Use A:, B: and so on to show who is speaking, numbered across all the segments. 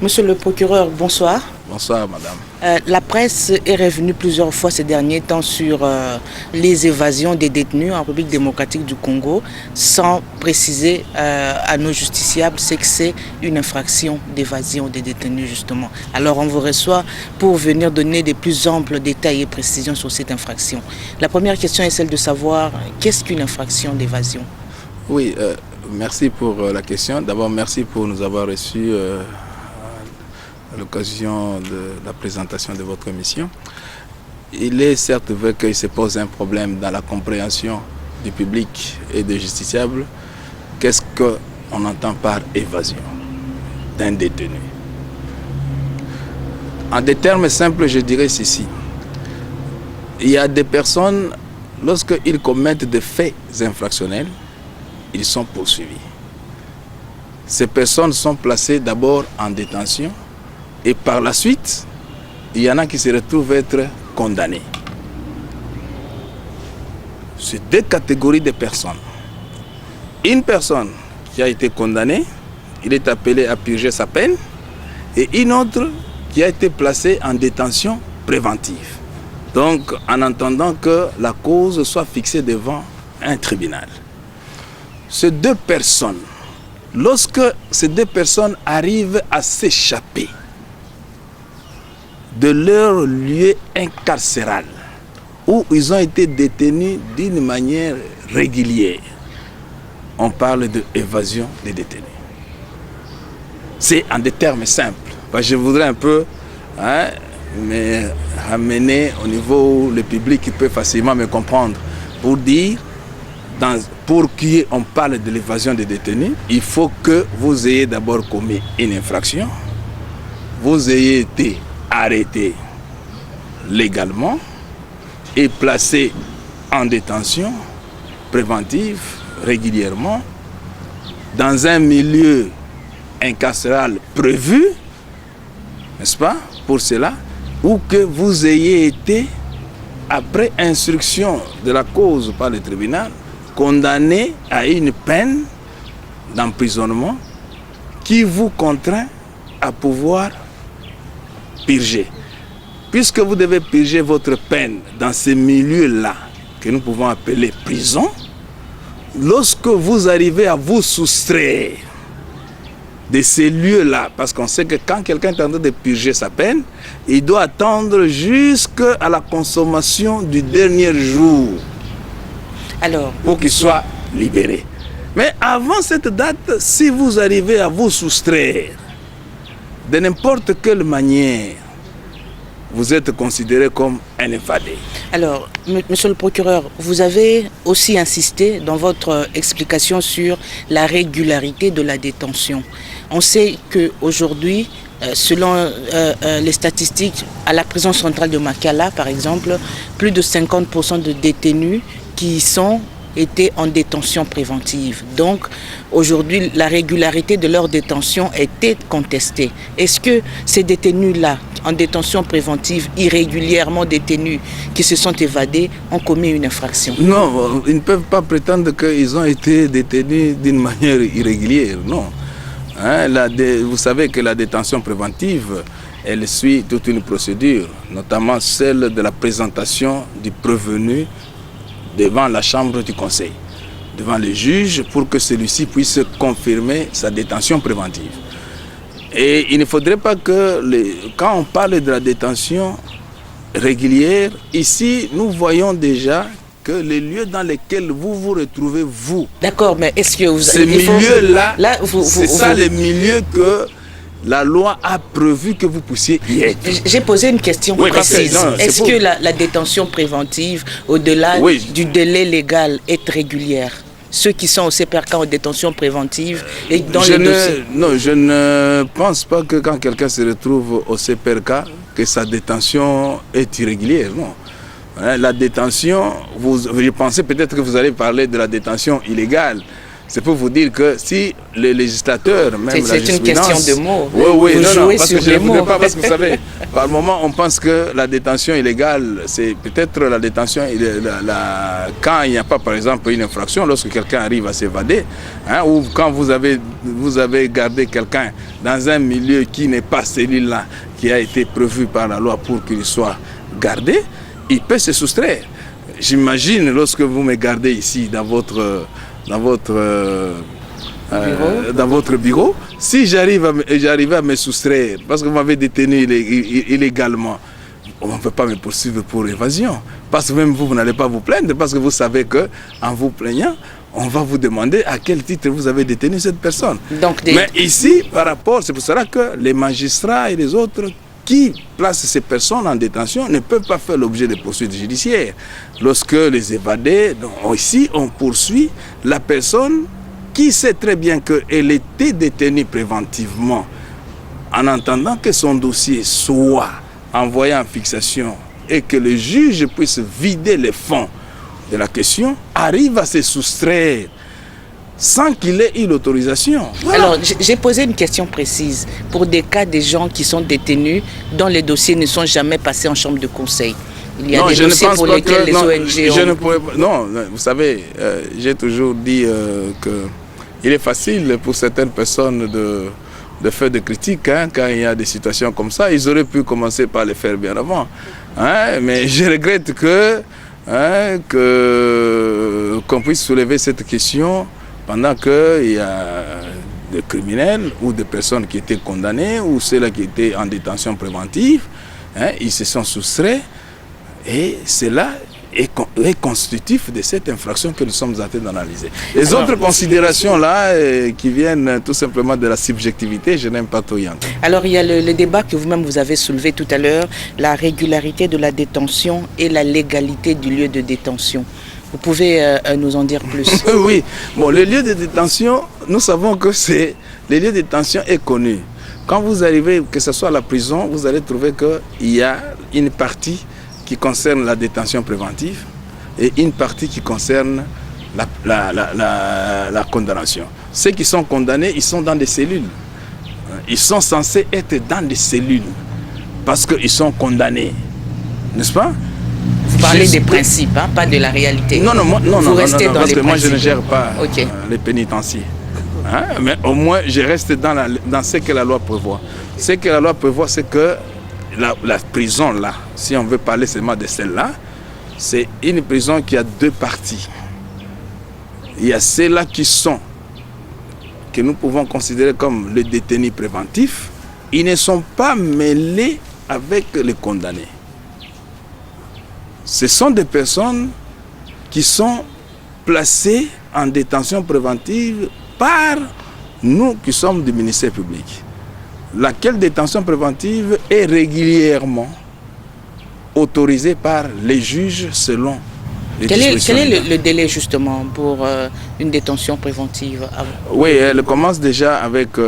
A: Monsieur le procureur, bonsoir.
B: Bonsoir, madame.
A: La presse est revenue plusieurs fois ces derniers temps sur les évasions des détenus en République démocratique du Congo, sans préciser à nos justiciables ce que c'est une infraction d'évasion des détenus, justement. Alors on vous reçoit pour venir donner des plus amples détails et précisions sur cette infraction. La première question est celle de savoir qu'est-ce qu'une infraction d'évasion?
B: Oui, merci pour la question. D'abord, merci pour nous avoir reçus à l'occasion de la présentation de votre émission. Il est certes vrai qu'il se pose un problème dans la compréhension du public et des justiciables. Qu'est-ce qu'on entend par évasion d'un détenu? En des termes simples, je dirais ceci. Il y a des personnes, lorsqu'ils commettent des faits infractionnels, ils sont poursuivis. Ces personnes sont placées d'abord en détention et par la suite, il y en a qui se retrouvent être condamnés. C'est deux catégories de personnes. Une personne qui a été condamnée, il est appelé à purger sa peine, et une autre qui a été placée en détention préventive. Donc, en attendant que la cause soit fixée devant un tribunal. Ces deux personnes, lorsque ces deux personnes arrivent à s'échapper de leur lieu incarcéral, où ils ont été détenus d'une manière régulière, on parle d'évasion des détenus. C'est en des termes simples. Je voudrais un peu me ramener au niveau où le public peut facilement me comprendre, pour dire, pour qu'on parle de l'évasion des détenus, il faut que vous ayez d'abord commis une infraction, vous ayez été arrêté légalement et placé en détention préventive régulièrement dans un milieu incarcéral prévu, n'est-ce pas, pour cela, ou que vous ayez été, après instruction de la cause par le tribunal, condamné à une peine d'emprisonnement qui vous contraint à pouvoir purger. Puisque vous devez purger votre peine dans ces milieux-là, que nous pouvons appeler prison, lorsque vous arrivez à vous soustraire de ces lieux-là, parce qu'on sait que quand quelqu'un est en train de purger sa peine, il doit attendre jusqu'à la consommation du dernier jour. Alors, pour qu'il soit libéré. Mais avant cette date, si vous arrivez à vous soustraire de n'importe quelle manière, vous êtes considéré comme un évadé. Alors,
A: monsieur le procureur, vous avez aussi insisté dans votre explication sur la régularité de la détention. On sait qu'aujourd'hui, selon les statistiques, à la prison centrale de Makala, par exemple, plus de 50% de détenus qui étaient en détention préventive. Donc, aujourd'hui, la régularité de leur détention était contestée. Est-ce que ces détenus-là, en détention préventive, irrégulièrement détenus, qui se sont évadés, ont commis une infraction?
B: Non, ils ne peuvent pas prétendre qu'ils ont été détenus d'une manière irrégulière, non. Vous savez que la détention préventive, elle suit toute une procédure, notamment celle de la présentation du prévenu devant la chambre du conseil, devant le juge, pour que celui-ci puisse confirmer sa détention préventive. Et il ne faudrait pas que, quand on parle de la détention régulière, ici, nous voyons déjà que les lieux dans lesquels vous vous retrouvez, vous.
A: D'accord, mais est-ce que vous...
B: Ces milieux-là, c'est ça les milieux que la loi a prévu que vous puissiez y être.
A: J'ai posé une question précise. Est-ce que la détention préventive, au-delà du délai légal, est régulière? Ceux qui sont au CPRK en détention préventive et dans le dossier.
B: Non, je ne pense pas que quand quelqu'un se retrouve au CPRK, que sa détention est irrégulière, non. La détention, je pensais peut-être que vous allez parler de la détention illégale. C'est pour vous dire que si le législateur, même la jurisprudence...
A: C'est une question de mots.
B: Oui,
A: vous jouez
B: parce
A: sur
B: que je ne
A: les
B: voudrais
A: mots.
B: pas, parce que vous savez, par moment, on pense que la détention illégale, c'est peut-être la détention, quand il n'y a pas, par exemple, une infraction, lorsque quelqu'un arrive à s'évader, hein, ou quand vous avez gardé quelqu'un dans un milieu qui n'est pas celui-là, qui a été prévu par la loi pour qu'il soit gardé, il peut se soustraire. J'imagine, lorsque vous me gardez ici dans votre bureau, si j'arrive à me soustraire, parce que vous m'avez détenu illégalement, on ne peut pas me poursuivre pour évasion. Parce que même vous n'allez pas vous plaindre, parce que vous savez qu'en vous plaignant, on va vous demander à quel titre vous avez détenu cette personne. Mais ici, par rapport, c'est pour cela que les magistrats et les autres qui placent ces personnes en détention ne peuvent pas faire l'objet de poursuites judiciaires. Lorsque les évadés, ici, on poursuit la personne qui sait très bien qu'elle était détenue préventivement, en attendant que son dossier soit envoyé en fixation et que le juge puisse vider les fonds de la question, arrive à se soustraire sans qu'il ait eu l'autorisation. Voilà.
A: Alors, j'ai posé une question précise. Pour des cas des gens qui sont détenus, dont les dossiers ne sont jamais passés en chambre de conseil. Il y a des dossiers pour lesquels les ONG
B: Non, vous savez, j'ai toujours dit qu'il est facile pour certaines personnes de faire des critiques, hein, quand il y a des situations comme ça. Ils auraient pu commencer par les faire bien avant. Hein, mais je regrette qu'on puisse soulever cette question pendant qu'il y a des criminels ou des personnes qui étaient condamnées ou ceux-là qui étaient en détention préventive, hein, ils se sont soustraits et cela est constitutif de cette infraction que nous sommes en train d'analyser. Les autres considérations là qui viennent tout simplement de la subjectivité, je n'aime pas trop y entrer.
A: Alors il y a le débat que vous-même vous avez soulevé tout à l'heure, la régularité de la détention et la légalité du lieu de détention. Vous pouvez nous en dire plus?
B: Oui, bon, le lieu de détention, nous savons que le lieu de détention est connu. Quand vous arrivez, que ce soit à la prison, vous allez trouver qu'il y a une partie qui concerne la détention préventive et une partie qui concerne la condamnation. Ceux qui sont condamnés, ils sont dans des cellules. Ils sont censés être dans des cellules parce qu'ils sont condamnés. N'est-ce pas?
A: Vous parlez des principes, hein, pas de la réalité.
B: Non, parce que moi je ne gère pas
A: okay.
B: Les pénitenciers. Hein? Mais au moins je reste dans ce que la loi prévoit. Ce que la loi prévoit, c'est que la prison là, si on veut parler seulement de celle-là, c'est une prison qui a deux parties. Il y a ceux-là que nous pouvons considérer comme les détenus préventifs. Ils ne sont pas mêlés avec les condamnés. Ce sont des personnes qui sont placées en détention préventive par nous qui sommes du ministère public. Laquelle détention préventive est régulièrement autorisée par les juges selon les dispositions.
A: Quel est le délai justement pour une détention préventive?
B: Oui, elle commence déjà avec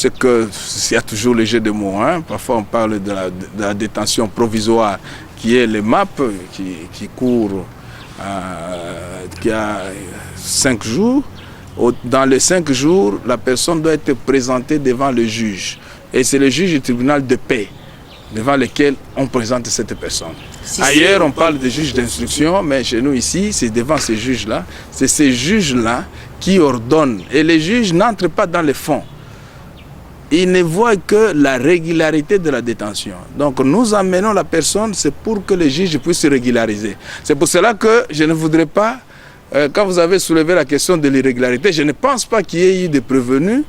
B: il y a toujours le jeu de mots. Hein. Parfois on parle de la détention provisoire qui est le MAP qui court, qui a 5 jours. Dans les 5 jours, la personne doit être présentée devant le juge. Et c'est le juge du tribunal de paix devant lequel on présente cette personne. Ailleurs, on parle de juge d'instruction, mais chez nous ici, c'est devant ces juges-là. C'est ces juges-là qui ordonnent. Et les juges n'entrent pas dans les fonds. Ils ne voient que la régularité de la détention. Donc nous amenons la personne, c'est pour que les juges puissent se régulariser. C'est pour cela que je ne voudrais pas, quand vous avez soulevé la question de l'irrégularité, je ne pense pas qu'il y ait eu des prévenus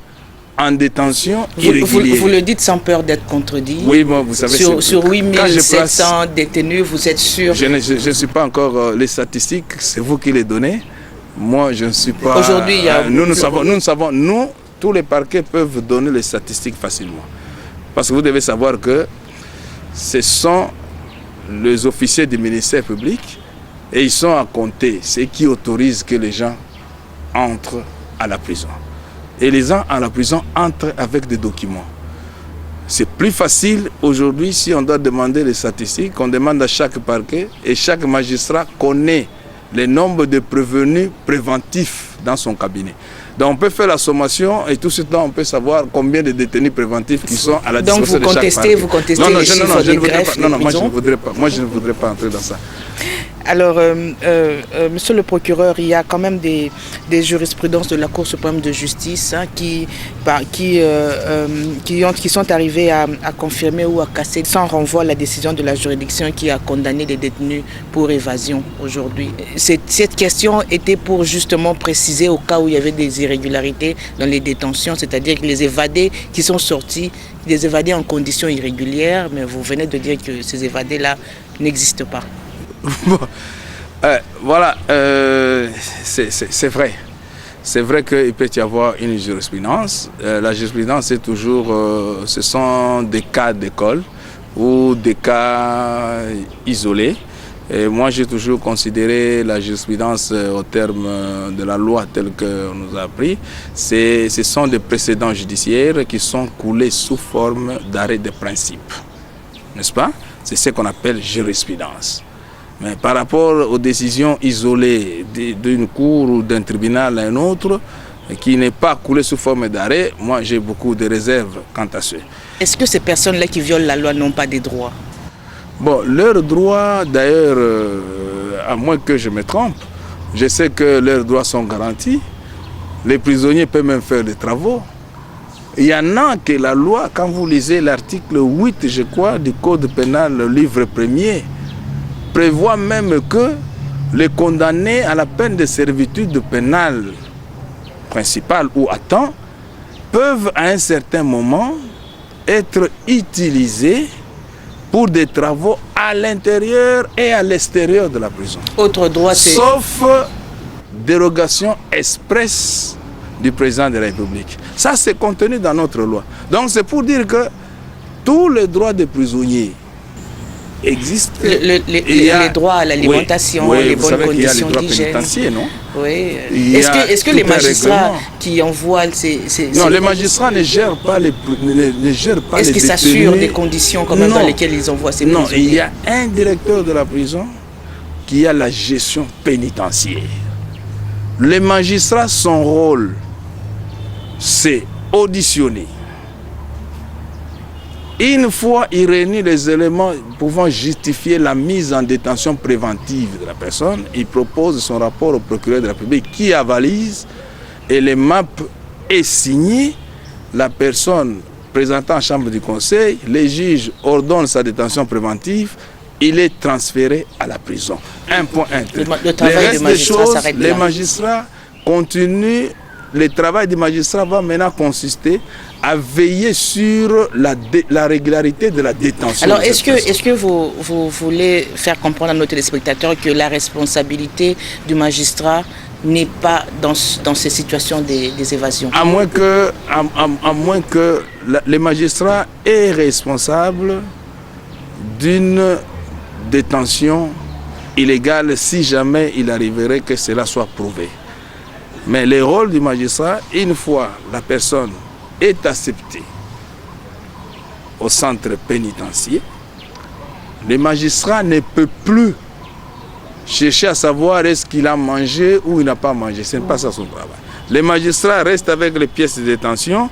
B: en détention irrégulière.
A: Vous le dites sans peur d'être contredit.
B: Oui, bon, vous savez...
A: Sur 8700 détenus, vous êtes sûr?
B: Je ne suis pas encore les statistiques, c'est vous qui les donnez. Moi, je ne suis pas...
A: Aujourd'hui, il y a...
B: Nous, tous les parquets peuvent donner les statistiques facilement. Parce que vous devez savoir que ce sont les officiers du ministère public et ils sont à compter, ceux qui autorisent que les gens entrent à la prison. Et les gens à la prison entrent avec des documents. C'est plus facile aujourd'hui si on doit demander les statistiques, on demande à chaque parquet et chaque magistrat connaît le nombre de prévenus préventifs dans son cabinet. Donc on peut faire la sommation et tout ce temps on peut savoir combien de détenus préventifs qui sont à la disposition de chaque parquet.
A: Donc vous contestez les chiffres des greffes,
B: non, moi je ne voudrais pas entrer dans ça.
A: Alors, monsieur le procureur, il y a quand même des jurisprudences de la Cour suprême de justice qui sont arrivées à confirmer ou à casser sans renvoi à la décision de la juridiction qui a condamné les détenus pour évasion aujourd'hui. Cette question était pour justement préciser au cas où il y avait des irrégularités dans les détentions, c'est-à-dire que les évadés qui sont sortis, des évadés en conditions irrégulières, mais vous venez de dire que ces évadés-là n'existent pas.
B: Bon, voilà, c'est vrai. C'est vrai qu'il peut y avoir une jurisprudence. La jurisprudence, c'est toujours, ce sont des cas d'école ou des cas isolés. Et moi, j'ai toujours considéré la jurisprudence au terme de la loi telle qu'on nous a appris. Ce sont des précédents judiciaires qui sont coulés sous forme d'arrêt de principe. N'est-ce pas? C'est ce qu'on appelle jurisprudence. Mais par rapport aux décisions isolées d'une cour ou d'un tribunal à un autre, qui n'est pas coulé sous forme d'arrêt, moi j'ai beaucoup de réserves quant à ce.
A: Est-ce que ces personnes-là qui violent la loi n'ont pas des droits?
B: Bon, leurs droits, d'ailleurs, à moins que je me trompe, je sais que leurs droits sont garantis. Les prisonniers peuvent même faire des travaux. Il y en a que la loi, quand vous lisez l'article 8, je crois, du Code pénal, le livre premier, prévoit même que les condamnés à la peine de servitude pénale principale ou à temps peuvent à un certain moment être utilisés pour des travaux à l'intérieur et à l'extérieur de la prison.
A: Autre droit, c'est...
B: Sauf dérogation expresse du président de la République. Ça, c'est contenu dans notre loi. Donc, c'est pour dire que tous les droits des prisonniers existent.
A: Les droits à l'alimentation,
B: oui,
A: les bonnes conditions
B: d'hygiène.
A: Non? Oui. Est-ce que les magistrats qui envoient
B: non, les magistrats ne gèrent pas les
A: Est-ce qu'ils s'assurent des conditions quand même dans lesquelles ils envoient ces prisonniers?
B: Non, il y a un directeur de la prison qui a la gestion pénitentiaire. Les magistrats, son rôle, c'est auditionner. Une fois il réunit les éléments pouvant justifier la mise en détention préventive de la personne, il propose son rapport au procureur de la République qui avalise et les maps est signé. La personne présentant en chambre du conseil, les juges ordonnent sa détention préventive, il est transféré à la prison. Un point.
A: Le travail des magistrats s'arrête là.
B: Les magistrats continuent. Le travail des magistrats va maintenant consister à veiller sur la régularité de la détention.
A: Alors, est-ce que vous voulez faire comprendre à nos téléspectateurs que la responsabilité du magistrat n'est pas dans ces situations des évasions? À moins
B: que les magistrats est responsable d'une détention illégale si jamais il arriverait que cela soit prouvé. Mais le rôle du magistrat, une fois la personne est acceptée au centre pénitentiaire, le magistrat ne peut plus chercher à savoir est-ce qu'il a mangé ou il n'a pas mangé. Ce n'est pas ça son travail. Le magistrat reste avec les pièces de détention.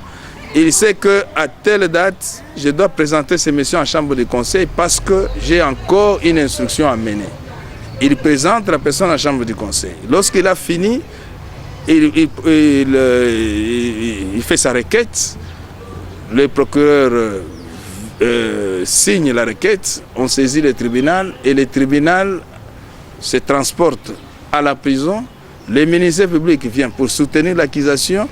B: Il sait qu'à telle date, je dois présenter ces messieurs en chambre de conseil parce que j'ai encore une instruction à mener. Il présente la personne en chambre de conseil. Lorsqu'il a fini, il fait sa requête, le procureur signe la requête, on saisit le tribunal et le tribunal se transporte à la prison. Le ministère public vient pour soutenir l'accusation,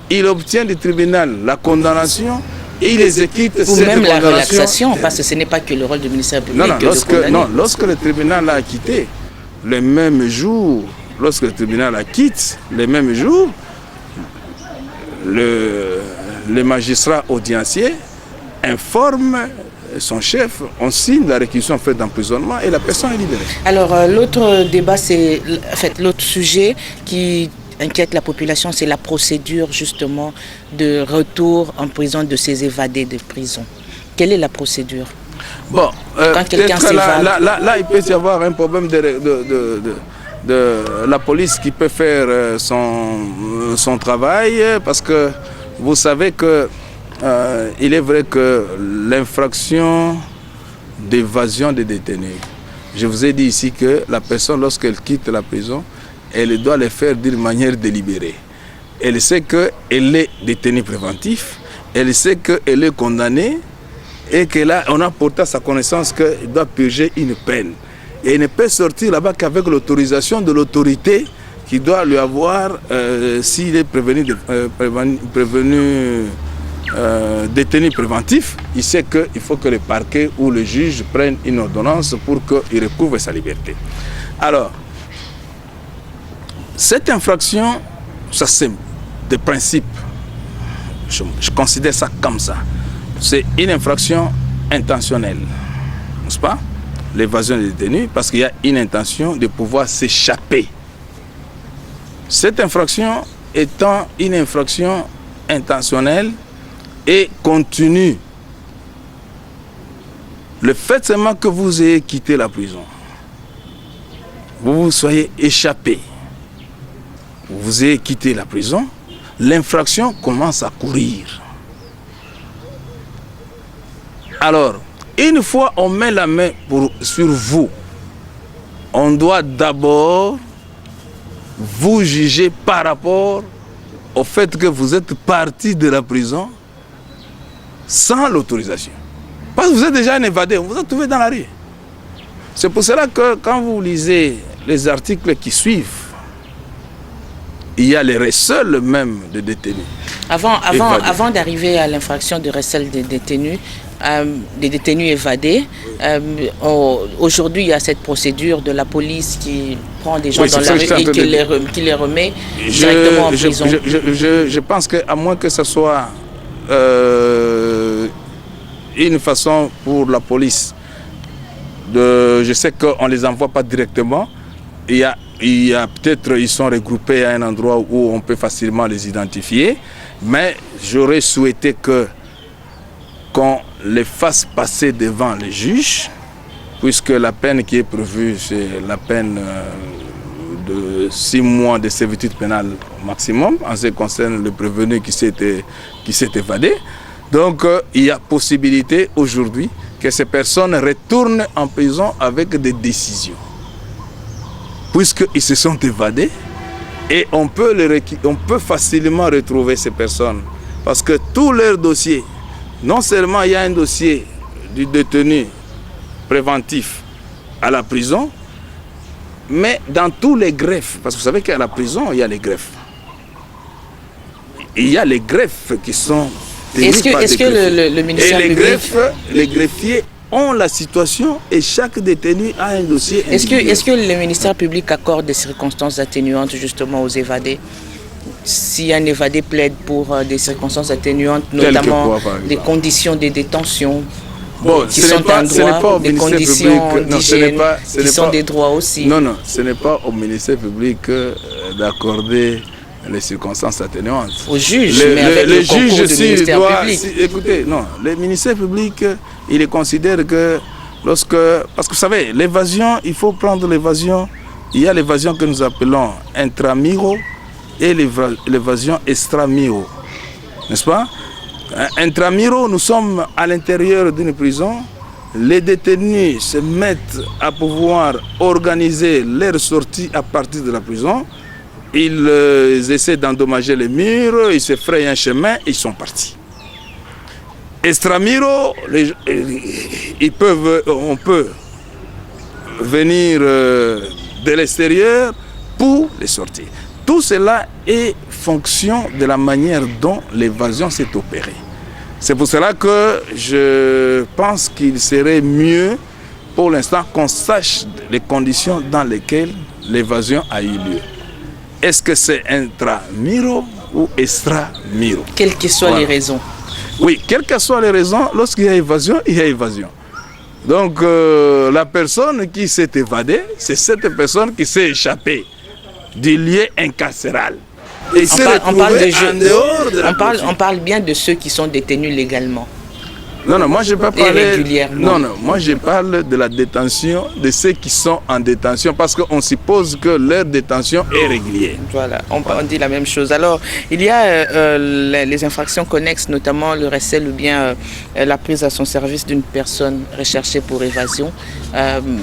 B: il obtient du tribunal la condamnation et il exécute cette condamnation.
A: Ou même la relaxation, parce que ce n'est pas que le rôle du ministère public.
B: Lorsque le tribunal l'a acquitté, le même jour, lorsque le tribunal la quitte, le même jour, le magistrat audiencier informe son chef, on signe la réquisition faite d'emprisonnement et la personne est libérée.
A: Alors l'autre débat, c'est l'autre sujet qui inquiète la population, c'est la procédure justement de retour en prison de ces évadés de prison. Quelle est la procédure?
B: Bon,
A: quand quelqu'un s'évade,
B: là, il peut y avoir un problème de la police qui peut faire son travail, parce que vous savez que il est vrai que l'infraction d'évasion des détenus, je vous ai dit ici que la personne, lorsqu'elle quitte la prison, elle doit le faire d'une manière délibérée. Elle sait qu'elle est détenue préventif, elle sait qu'elle est condamnée et qu'on a porté à sa connaissance qu'elle doit purger une peine. Et il ne peut sortir là-bas qu'avec l'autorisation de l'autorité qui doit lui avoir, s'il est détenu préventif, il sait qu'il faut que le parquet ou le juge prenne une ordonnance pour qu'il recouvre sa liberté. Alors, cette infraction, ça c'est de principe, je considère ça comme ça. C'est une infraction intentionnelle, n'est-ce pas? L'évasion des détenus, parce qu'il y a une intention de pouvoir s'échapper. Cette infraction étant une infraction intentionnelle et continue, le fait seulement que vous ayez quitté la prison, vous vous soyez échappé, vous ayez quitté la prison, l'infraction commence à courir. Alors, une fois on met la main sur vous, on doit d'abord vous juger par rapport au fait que vous êtes parti de la prison sans l'autorisation. Parce que vous êtes déjà un évadé, on vous a trouvé dans la rue. C'est pour cela que quand vous lisez les articles qui suivent, il y a les recels même de détenus.
A: Avant d'arriver à l'infraction de recel des détenus évadés, aujourd'hui il y a cette procédure de la police qui prend des gens dans la rue et qui les remet directement en prison.
B: Je pense qu'à moins que ce soit une façon pour la police, je sais qu'on ne les envoie pas directement, il y a peut-être, ils sont regroupés à un endroit où on peut facilement les identifier, mais j'aurais souhaité qu'on les fasse passer devant les juges, puisque la peine qui est prévue, c'est la peine de 6 mois de servitude pénale au maximum, en ce qui concerne le prévenu qui s'est évadé. Donc, il y a possibilité aujourd'hui que ces personnes retournent en prison avec des décisions, puisqu'ils se sont évadés, et on peut facilement retrouver ces personnes, parce que tous leurs dossiers, non seulement il y a un dossier du détenu préventif à la prison, mais dans tous les greffes, parce que vous savez qu'à la prison, il y a les greffes. Il y a les greffes qui sont...
A: Est-ce que le ministère public...
B: les greffiers ont la situation et chaque détenu a un dossier individuel.
A: Est-ce que le ministère public accorde des circonstances atténuantes justement aux évadés? Si un évadé plaide pour des circonstances atténuantes, notamment des conditions de détention qui sont un droit, des conditions d'hygiène qui sont des droits aussi.
B: Non, ce n'est pas au ministère public d'accorder les circonstances atténuantes.
A: Au juge, mais avec le concours du ministère public.
B: Écoutez, non, le ministère public, il considère que parce que vous savez, l'évasion, il faut prendre l'évasion, il y a l'évasion que nous appelons intramuro et l'évasion extramuro, n'est-ce pas? Intramuro, nous sommes à l'intérieur d'une prison, les détenus se mettent à pouvoir organiser leur sortie à partir de la prison, ils essaient d'endommager les murs, ils se frayent un chemin, ils sont partis. Extramuro, on peut venir de l'extérieur pour les sortir. Tout cela est fonction de la manière dont l'évasion s'est opérée. C'est pour cela que je pense qu'il serait mieux pour l'instant qu'on sache les conditions dans lesquelles l'évasion a eu lieu. Est-ce que c'est intramuro ou extramuro?
A: Quelles que soient les raisons.
B: Oui, quelles que soient les raisons, lorsqu'il y a évasion, il y a évasion. Donc la personne qui s'est évadée, c'est cette personne qui s'est échappée du lieu incarcéral.
A: On parle bien de ceux qui sont détenus légalement.
B: Non, moi je ne parle pas
A: régulièrement.
B: Non, moi je parle de la détention de ceux qui sont en détention parce qu'on suppose que leur détention est régulière.
A: Voilà, on dit la même chose. Alors, il y a les infractions connexes, notamment le recel ou bien la prise à son service d'une personne recherchée pour évasion.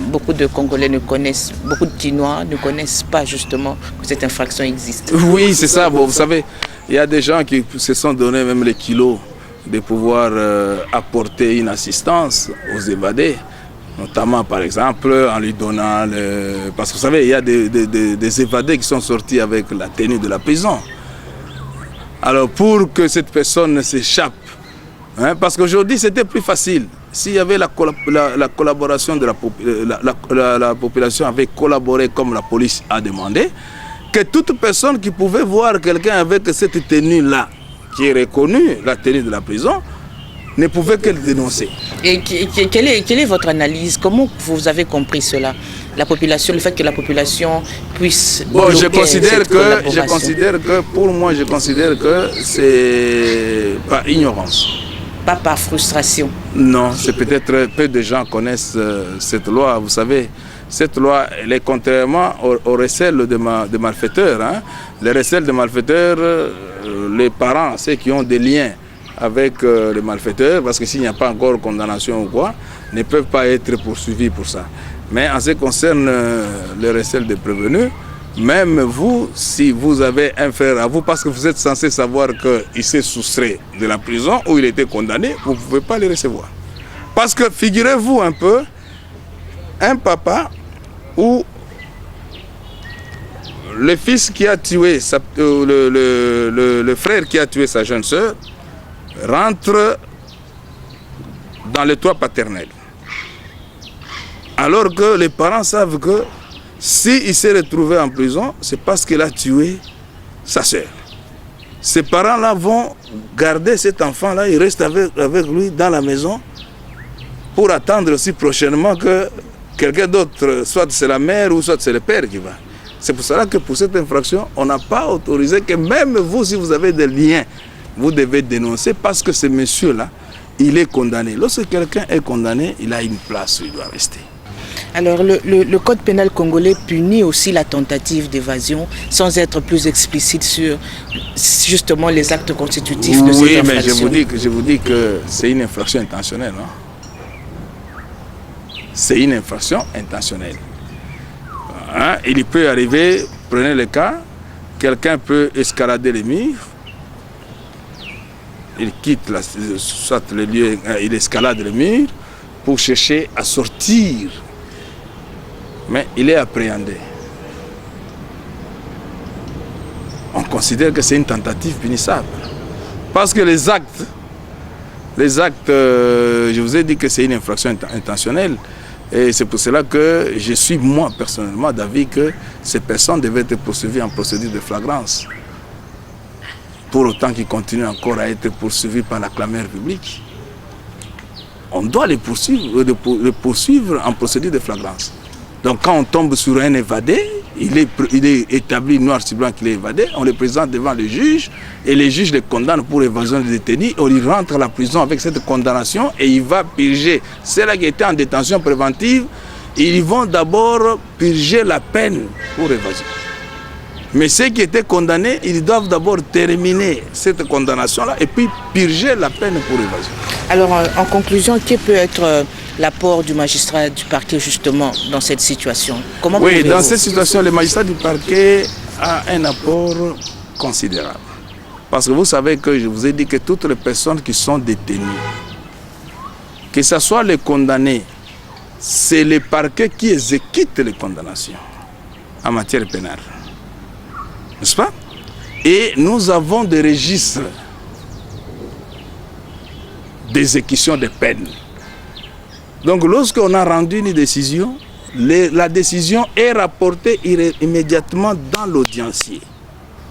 A: Beaucoup de Congolais beaucoup de Guinois ne connaissent pas justement que cette infraction existe.
B: Oui, c'est ça. Bon, vous savez, il y a des gens qui se sont donné même les kilos de pouvoir apporter une assistance aux évadés, notamment par exemple en lui donnant parce que vous savez, il y a des évadés qui sont sortis avec la tenue de la prison. Alors pour que cette personne ne s'échappe, parce qu'aujourd'hui c'était plus facile, s'il y avait la collaboration de la population avait collaboré comme la police a demandé, que toute personne qui pouvait voir quelqu'un avec cette tenue-là, qui est reconnu la tenue de la prison, ne pouvait que le dénoncer.
A: Et quelle est votre analyse? Comment vous avez compris cela? La population, le fait que la population puisse...
B: Bon, je considère que, pour moi, je considère que c'est par ignorance.
A: Pas par frustration?
B: Non, c'est peut-être peu de gens connaissent cette loi, vous savez. Cette loi, elle est contrairement au recel de malfaiteurs. Le recel de malfaiteurs, les parents, ceux qui ont des liens avec les malfaiteurs, parce que s'il n'y a pas encore condamnation ou quoi, ne peuvent pas être poursuivis pour ça. Mais en ce qui concerne le recel des prévenus, même vous, si vous avez un frère à vous, parce que vous êtes censé savoir qu'il s'est soustrait de la prison ou il était condamné, vous ne pouvez pas le recevoir. Parce que figurez-vous un peu, un papa où le fils qui a tué, le frère qui a tué sa jeune sœur, rentre dans le toit paternel. Alors que les parents savent que s'il s'est retrouvé en prison, c'est parce qu'il a tué sa sœur. Ces parents-là vont garder cet enfant-là, il reste avec lui dans la maison pour attendre aussi prochainement que quelqu'un d'autre, soit c'est la mère ou soit c'est le père qui va. C'est pour cela que pour cette infraction, on n'a pas autorisé que même vous, si vous avez des liens, vous devez dénoncer parce que ce monsieur-là, il est condamné. Lorsque quelqu'un est condamné, il a une place où il doit rester.
A: Alors le code pénal congolais punit aussi la tentative d'évasion sans être plus explicite sur justement les actes constitutifs de cette infraction.
B: Oui, mais je vous dis que c'est une infraction intentionnelle. C'est une infraction intentionnelle. Il peut arriver, prenez le cas, quelqu'un peut escalader les murs, il quitte soit le lieu, il escalade les murs pour chercher à sortir. Mais il est appréhendé. On considère que c'est une tentative punissable. Parce que les actes, je vous ai dit que c'est une infraction intentionnelle. Et c'est pour cela que je suis, moi, personnellement, d'avis que ces personnes devaient être poursuivies en procédure de flagrance. Pour autant qu'ils continuent encore à être poursuivis par la clameur publique. On doit les poursuivre en procédure de flagrance. Donc quand on tombe sur un évadé, il est établi noir sur blanc qu'il est évadé, on le présente devant le juge et les juges le condamnent pour évasion de détenu, on lui rentre à la prison avec cette condamnation et il va purger. Ceux-là qui étaient en détention préventive, ils vont d'abord purger la peine pour évasion. Mais ceux qui étaient condamnés, ils doivent d'abord terminer cette condamnation-là et puis purger la peine pour évasion.
A: Alors en conclusion, quel peut être l'apport du magistrat du parquet justement dans cette situation?
B: Oui, dans cette situation, le magistrat du parquet a un apport considérable. Parce que vous savez que je vous ai dit que toutes les personnes qui sont détenues, que ce soit les condamnés, c'est le parquet qui exécute les condamnations en matière pénale. N'est-ce pas? Et nous avons des registres d'exécution des peines. Donc lorsqu'on a rendu une décision, la décision est rapportée immédiatement dans l'audiencier.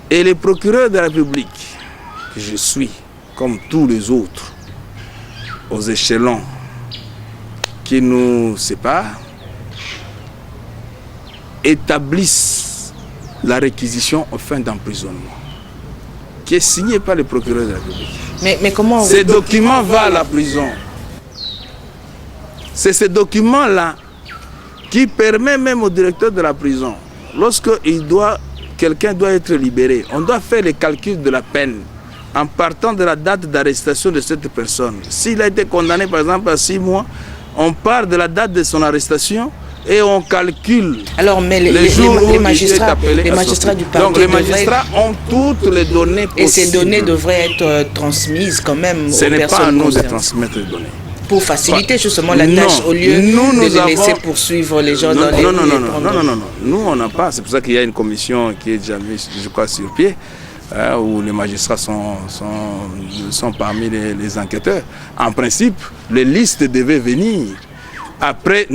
B: Et le procureur de la République, que je suis, comme tous les autres, aux échelons qui nous séparent, établissent la réquisition en fin d'emprisonnement, qui est signée par le procureur de la République.
A: Mais comment
B: Ces documents vont à la prison. C'est ce document-là qui permet même au directeur de la prison, lorsque quelqu'un doit être libéré, on doit faire les calculs de la peine en partant de la date d'arrestation de cette personne. S'il a été condamné par exemple à 6 mois, on part de la date de son arrestation et on calcule.
A: Alors, mais les magistrats du parquet.
B: Donc les magistrats ont toutes les données possibles.
A: Et ces données devraient être transmises quand même.
B: Ce n'est pas à nous de transmettre les données.
A: Pour faciliter justement la tâche au lieu de laisser poursuivre les gens dans les...
B: Non. Nous, on n'a pas. C'est pour ça qu'il y a une commission qui est déjà mise, je crois, sur pied, où les magistrats sont parmi les enquêteurs. En principe, les listes devaient venir après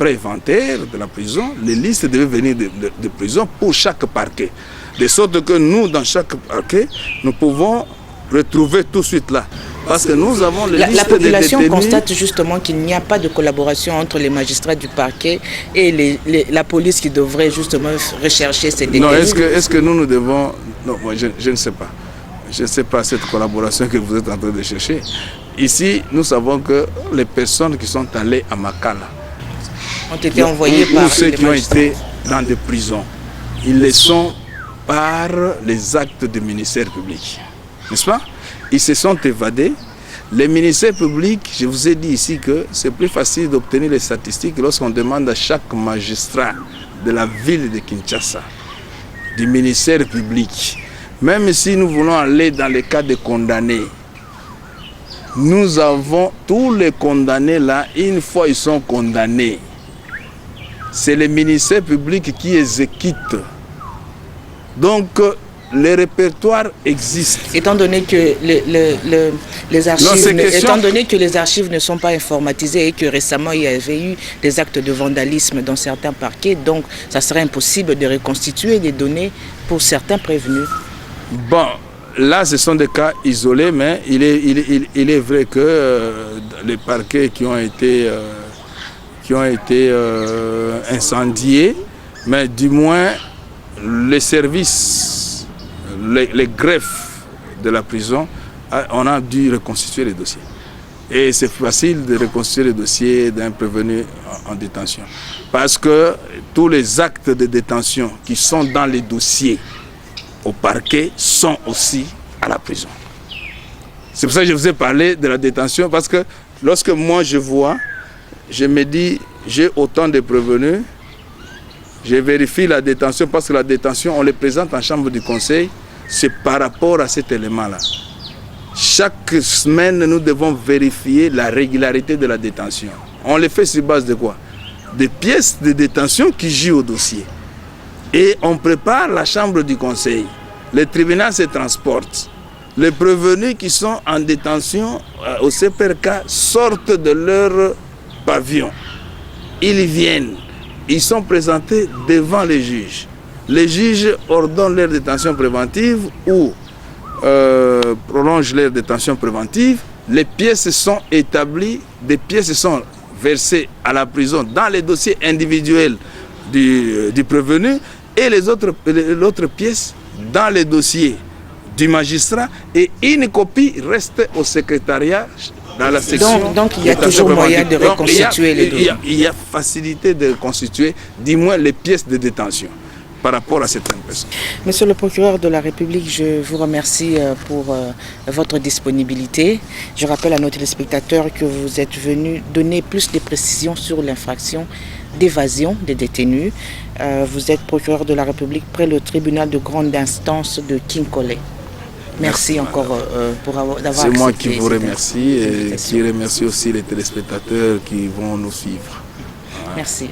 B: inventaire de la prison, les listes devaient venir de prison pour chaque parquet. De sorte que nous, dans chaque parquet, nous pouvons retrouver tout de suite là. Parce que nous avons les listes.
A: La population constate justement qu'il n'y a pas de collaboration entre les magistrats du parquet et la police qui devrait justement rechercher ces détenus.
B: Non, est-ce que nous devons... Non, moi je ne sais pas. Je ne sais pas cette collaboration que vous êtes en train de chercher. Ici, nous savons que les personnes qui sont allées à Makala
A: ont été envoyées par
B: ceux qui ont été dans des prisons. Ils le sont par les actes du ministère public. N'est-ce pas? Ils se sont évadés. Les ministères publics, je vous ai dit ici que c'est plus facile d'obtenir les statistiques lorsqu'on demande à chaque magistrat de la ville de Kinshasa, du ministère public. Même si nous voulons aller dans les cas de condamnés, nous avons tous les condamnés là, une fois ils sont condamnés, c'est le ministère public qui exécute. Donc, les répertoires existent.
A: Étant donné que les archives ne sont pas informatisées et que récemment il y avait eu des actes de vandalisme dans certains parquets, donc ça serait impossible de reconstituer les données pour certains prévenus.
B: Bon, là ce sont des cas isolés, mais il est vrai que les parquets qui ont été incendiés, mais du moins les services, les greffes de la prison, on a dû reconstituer les dossiers. Et c'est facile de reconstituer les dossiers d'un prévenu en détention. Parce que tous les actes de détention qui sont dans les dossiers au parquet sont aussi à la prison. C'est pour ça que je vous ai parlé de la détention, parce que lorsque moi je vois, je me dis, j'ai autant de prévenus, je vérifie la détention, parce que la détention, on les présente en chambre du conseil, c'est par rapport à cet élément-là. Chaque semaine, nous devons vérifier la régularité de la détention. On le fait sur base de quoi? Des pièces de détention qui jouent au dossier. Et on prépare la chambre du conseil. Le tribunal se transporte. Les prévenus qui sont en détention au CPRK sortent de leur pavillon. Ils viennent. Ils sont présentés devant les juges. Les juges ordonnent leur détention préventive ou prolongent leur détention préventive. Les pièces sont établies, des pièces sont versées à la prison dans les dossiers individuels du prévenu et l'autre pièce dans les dossiers du magistrat, et une copie reste au secrétariat dans la section.
A: Donc il y a toujours moyen de reconstituer les données.
B: Il y a facilité de reconstituer, du moins les pièces de détention par rapport à certaines personnes.
A: Monsieur le procureur de la République, je vous remercie pour votre disponibilité. Je rappelle à nos téléspectateurs que vous êtes venu donner plus de précisions sur l'infraction d'évasion des détenus. Vous êtes procureur de la République près le tribunal de grande instance de Kinkole. Merci encore d'avoir accepté.
B: C'est moi qui vous remercie et qui remercie aussi les téléspectateurs qui vont nous suivre.
A: Merci.